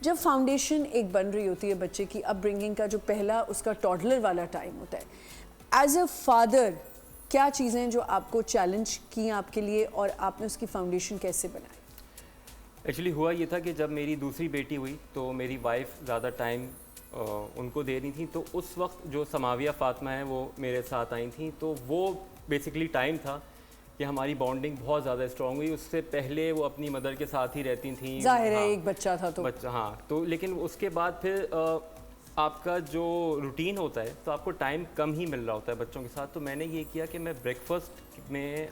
जब फाउंडेशन एक बन रही होती है बच्चे की अपब्रिंगिंग का, जो पहला उसका टॉडलर वाला टाइम होता है, एज अ फादर क्या चीज़ें जो आपको चैलेंज की आपके लिए और आपने उसकी फाउंडेशन कैसे बनाई? एक्चुअली हुआ ये था कि जब मेरी दूसरी बेटी हुई तो मेरी वाइफ ज़्यादा टाइम उनको दे रही थी, तो उस वक्त जो समाविया फ़ातिमा है वो मेरे साथ आई थी, तो वो बेसिकली टाइम था कि हमारी बॉन्डिंग बहुत ज़्यादा स्ट्रॉन्ग हुई। उससे पहले वो अपनी मदर के साथ ही रहती थी, जाहिर है एक बच्चा था तो बच्चा, हाँ। तो लेकिन उसके बाद फिर आपका जो रूटीन होता है तो आपको टाइम कम ही मिल रहा होता है बच्चों के साथ। तो मैंने ये किया कि मैं ब्रेकफास्ट में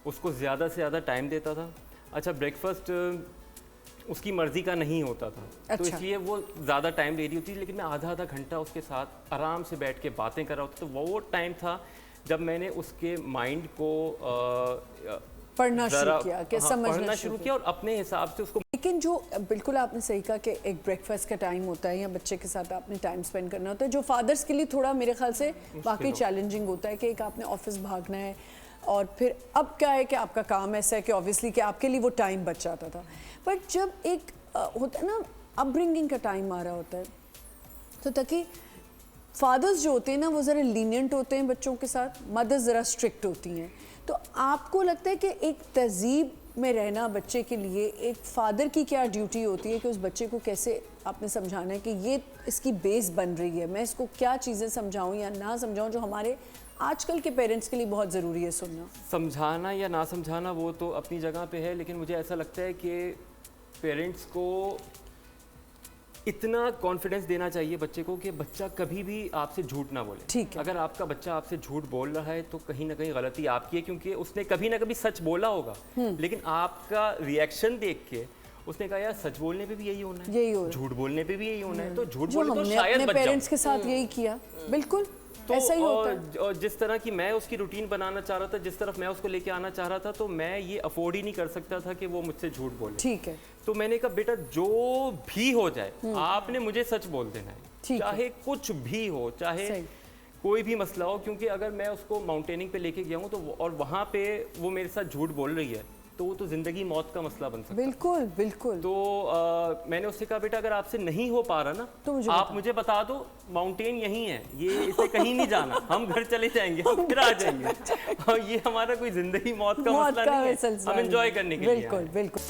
उसको ज़्यादा से ज़्यादा टाइम देता था। अच्छा, ब्रेकफास्ट उसकी मर्ज़ी का नहीं होता था, तो इसलिए वो ज़्यादा टाइम दे रही होती थी, लेकिन मैं आधा आधा घंटा उसके साथ आराम से बैठ के बातें कर रहा होता। तो वो टाइम था जब मैंने उसके माइंड को पढ़ना शुरू किया, कि समझना शुरू किया और अपने हिसाब से उसको। लेकिन जो बिल्कुल आपने सही कहा कि एक ब्रेकफास्ट का टाइम होता है या बच्चे के साथ आपने टाइम स्पेंड करना होता है, जो फादर्स के लिए थोड़ा मेरे ख्याल से वाकई चैलेंजिंग होता है कि एक आपने ऑफिस भागना है और फिर अब क्या है कि आपका काम ऐसा है कि ऑब्वियसली कि आपके लिए वो टाइम बच जाता था। बट जब एक होता है ना अपब्रिंगिंग का टाइम आ रहा होता है, तो ताकि फादर्स जो होते हैं ना वो ज़रा लीनियंट होते हैं बच्चों के साथ, मदर्स ज़रा स्ट्रिक्ट होती हैं। तो आपको लगता है कि एक तहजीब में रहना बच्चे के लिए एक फ़ादर की क्या ड्यूटी होती है कि उस बच्चे को कैसे आपने समझाना है कि ये इसकी बेस बन रही है, मैं इसको क्या चीज़ें समझाऊं या ना समझाऊं, जो हमारे आजकल के पेरेंट्स के लिए बहुत ज़रूरी है सुनना? समझाना या ना समझाना वो तो अपनी जगह पे है, लेकिन मुझे ऐसा लगता है कि पेरेंट्स को इतना कॉन्फिडेंस देना चाहिए बच्चे को कि बच्चा कभी भी आपसे झूठ ना बोले। ठीक है। अगर आपका बच्चा आपसे झूठ बोल रहा है तो कहीं ना कहीं गलती आपकी है, क्योंकि उसने कभी ना कभी सच बोला होगा, लेकिन आपका रिएक्शन देख के उसने कहा यार सच बोलने पे भी यही होना है, यही हो, झूठ बोलने पे भी यही होना है, तो झूठ जो बोले तो हमने शायद अपने बच पेरेंट्स के साथ यही किया। बिल्कुल तो ऐसा ही होता है। और जिस तरह की मैं उसकी रूटीन बनाना चाह रहा था, जिस तरफ मैं उसको लेके आना चाह रहा था, तो मैं ये अफोर्ड ही नहीं कर सकता था कि वो मुझसे झूठ बोले। ठीक है। तो मैंने कहा बेटा जो भी हो जाए आपने मुझे सच बोल देना है, चाहे कुछ भी हो, चाहे कोई भी मसला हो, क्योंकि अगर मैं उसको माउंटेनिंग पे लेके गया हूँ तो और वहाँ पे वो मेरे साथ झूठ बोल रही है तो वो तो ज़िंदगी मौत का मसला बन सकता है। बिल्कुल बिल्कुल। तो मैंने उससे कहा बेटा अगर आपसे नहीं हो पा रहा ना तो आप मुझे बता दो, माउंटेन यहीं है, ये इसे कहीं नहीं जाना, हम घर चले जाएंगे, हम फिर आ जाएंगे, और ये हमारा कोई ज़िंदगी मौत का मसला नहीं है, हम एंजॉय करने के लिए। बिल्कुल बिल्कुल।